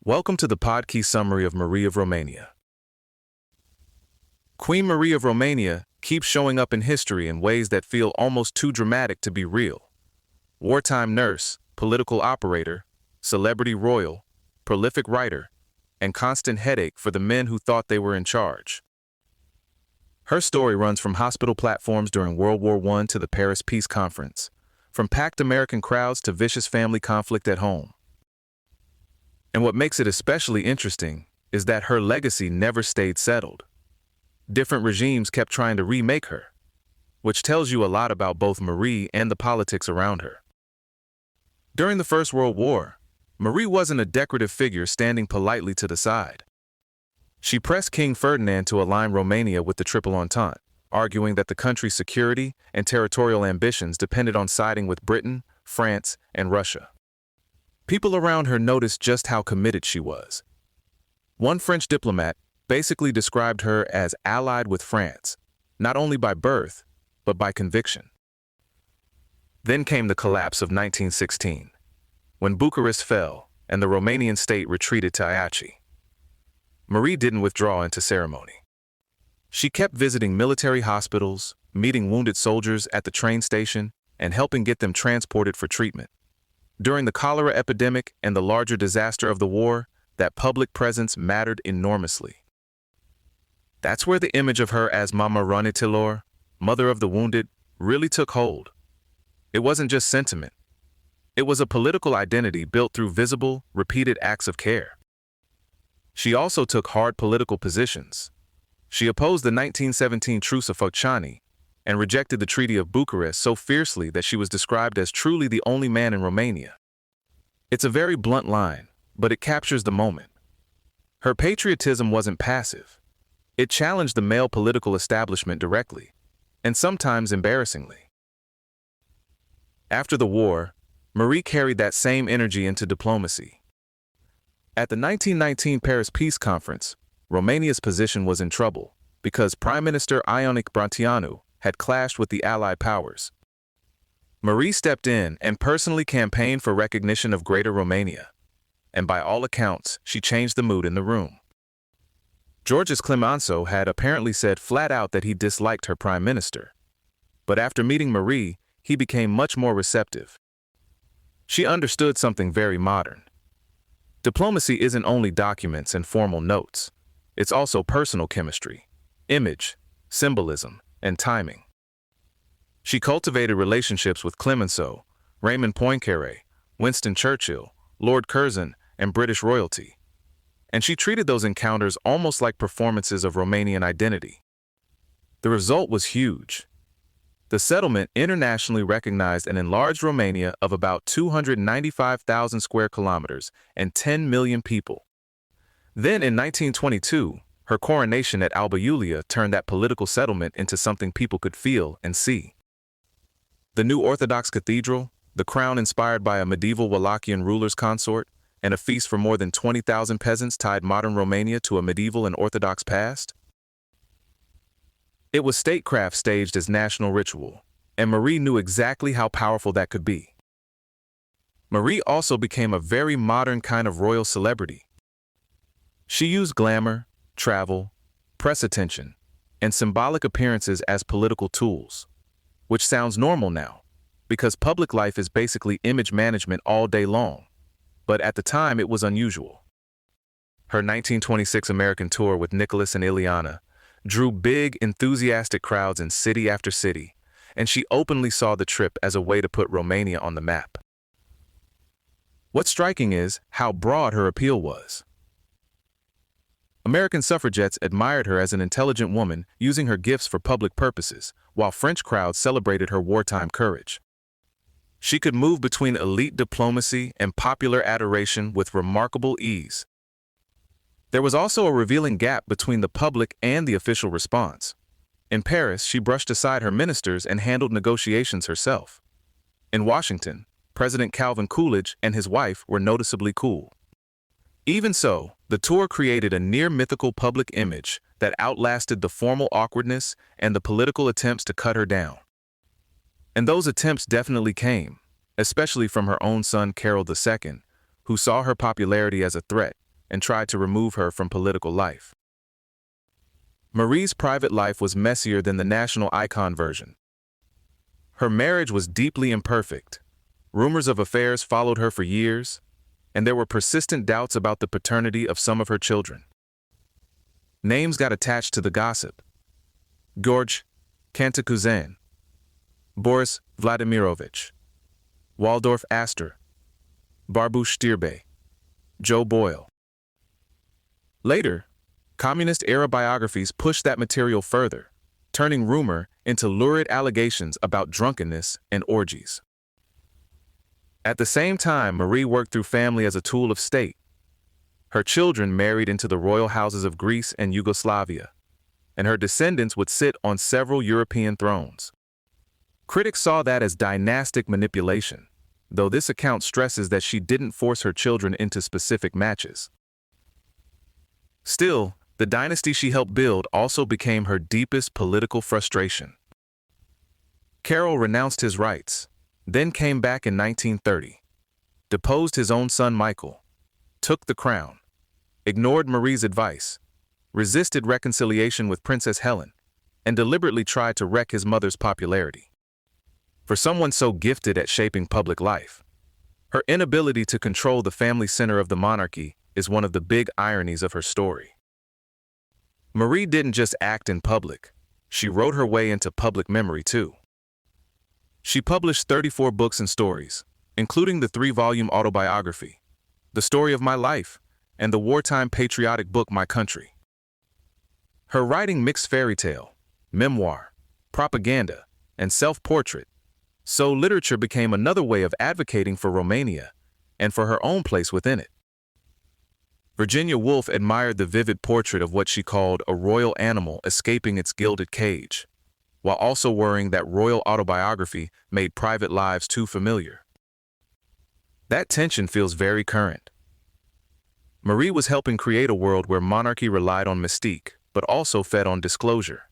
Welcome to the podcast summary of Marie of Romania. Queen Marie of Romania keeps showing up in history in ways that feel almost too dramatic to be real. Wartime nurse, political operator, celebrity royal, prolific writer, and constant headache for the men who thought they were in charge. Her story runs from hospital platforms during World War I to the Paris Peace Conference, from packed American crowds to vicious family conflict at home. And what makes it especially interesting is that her legacy never stayed settled. Different regimes kept trying to remake her, which tells you a lot about both Marie and the politics around her. During the First World War, Marie wasn't a decorative figure standing politely to the side. She pressed King Ferdinand to align Romania with the Triple Entente, arguing that the country's security and territorial ambitions depended on siding with Britain, France, and Russia. People around her noticed just how committed she was. One French diplomat basically described her as allied with France, not only by birth, but by conviction. Then came the collapse of 1916, when Bucharest fell and the Romanian state retreated to Iași. Marie didn't withdraw into ceremony. She kept visiting military hospitals, meeting wounded soldiers at the train station, and helping get them transported for treatment. During the cholera epidemic and the larger disaster of the war, that public presence mattered enormously. That's where the image of her as Mama Răniților, mother of the wounded, really took hold. It wasn't just sentiment. It was a political identity built through visible, repeated acts of care. She also took hard political positions. She opposed the 1917 Truce of Focșani and rejected the Treaty of Bucharest so fiercely that she was described as truly the only man in Romania. It's a very blunt line, but it captures the moment. Her patriotism wasn't passive. It challenged the male political establishment directly, and sometimes embarrassingly. After the war, Marie carried that same energy into diplomacy. At the 1919 Paris Peace Conference, Romania's position was in trouble because Prime Minister Ionic Brătianu had clashed with the Allied powers. Marie stepped in and personally campaigned for recognition of Greater Romania, and by all accounts, she changed the mood in the room. Georges Clemenceau had apparently said flat out that he disliked her prime minister, but after meeting Marie, he became much more receptive. She understood something very modern. Diplomacy isn't only documents and formal notes. It's also personal chemistry, image, symbolism, and timing. She cultivated relationships with Clemenceau, Raymond Poincaré, Winston Churchill, Lord Curzon, and British royalty. And she treated those encounters almost like performances of Romanian identity. The result was huge. The settlement internationally recognized an enlarged Romania of about 295,000 square kilometers and 10 million people. Then in 1922, her coronation at Alba Iulia turned that political settlement into something people could feel and see. The new Orthodox cathedral, the crown inspired by a medieval Wallachian ruler's consort, and a feast for more than 20,000 peasants tied modern Romania to a medieval and Orthodox past. It was statecraft staged as national ritual, and Marie knew exactly how powerful that could be. Marie also became a very modern kind of royal celebrity. She used glamour, travel, press attention, and symbolic appearances as political tools, which sounds normal now, because public life is basically image management all day long. But at the time it was unusual. Her 1926 American tour with Nicholas and Ileana drew big, enthusiastic crowds in city after city, and she openly saw the trip as a way to put Romania on the map. What's striking is how broad her appeal was. American suffragettes admired her as an intelligent woman using her gifts for public purposes, while French crowds celebrated her wartime courage. She could move between elite diplomacy and popular adoration with remarkable ease. There was also a revealing gap between the public and the official response. In Paris, she brushed aside her ministers and handled negotiations herself. In Washington, President Calvin Coolidge and his wife were noticeably cool. Even so, the tour created a near-mythical public image that outlasted the formal awkwardness and the political attempts to cut her down. And those attempts definitely came, especially from her own son Carol II, who saw her popularity as a threat, and tried to remove her from political life. Marie's private life was messier than the national icon version. Her marriage was deeply imperfect. Rumors of affairs followed her for years, and there were persistent doubts about the paternity of some of her children. Names got attached to the gossip: George Cantacuzene, Boris Vladimirovich, Waldorf Astor, Barbush Stirbe, Joe Boyle. Later, communist-era biographies pushed that material further, turning rumor into lurid allegations about drunkenness and orgies. At the same time, Marie worked through family as a tool of state. Her children married into the royal houses of Greece and Yugoslavia, and her descendants would sit on several European thrones. Critics saw that as dynastic manipulation, though this account stresses that she didn't force her children into specific matches. Still, the dynasty she helped build also became her deepest political frustration. Carroll renounced his rights, then came back in 1930, deposed his own son Michael, took the crown, ignored Marie's advice, resisted reconciliation with Princess Helen, and deliberately tried to wreck his mother's popularity. For someone so gifted at shaping public life, her inability to control the family center of the monarchy is one of the big ironies of her story. Marie didn't just act in public, she wrote her way into public memory too. She published 34 books and stories, including the 3-volume autobiography, The Story of My Life, and the wartime patriotic book My Country. Her writing mixed fairy tale, memoir, propaganda, and self-portrait, so literature became another way of advocating for Romania and for her own place within it. Virginia Woolf admired the vivid portrait of what she called a royal animal escaping its gilded cage, while also worrying that royal autobiography made private lives too familiar. That tension feels very current. Marie was helping create a world where monarchy relied on mystique, but also fed on disclosure.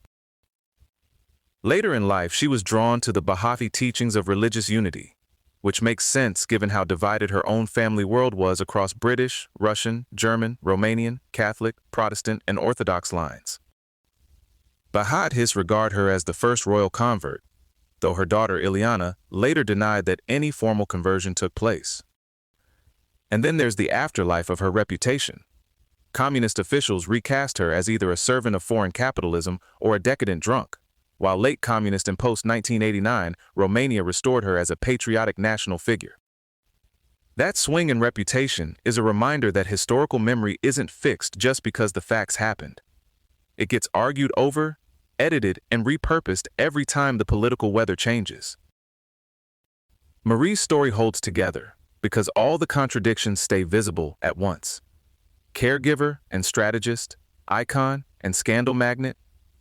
Later in life, she was drawn to the Baha'i teachings of religious unity, which makes sense given how divided her own family world was across British, Russian, German, Romanian, Catholic, Protestant, and Orthodox lines. Baha'is regard her as the first royal convert, though her daughter Ileana later denied that any formal conversion took place. And then there's the afterlife of her reputation. Communist officials recast her as either a servant of foreign capitalism or a decadent drunk, while late communist and post-1989 Romania restored her as a patriotic national figure. That swing in reputation is a reminder that historical memory isn't fixed just because the facts happened. It gets argued over, edited, and repurposed every time the political weather changes. Marie's story holds together because all the contradictions stay visible at once. Caregiver and strategist, icon and scandal magnet,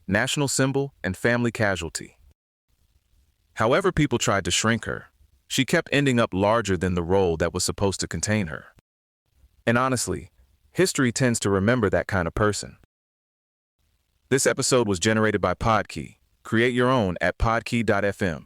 national symbol and family casualty. However people tried to shrink her, she kept ending up larger than the role that was supposed to contain her. And honestly, history tends to remember that kind of person. This episode was generated by Podkey. Create your own at podkey.fm.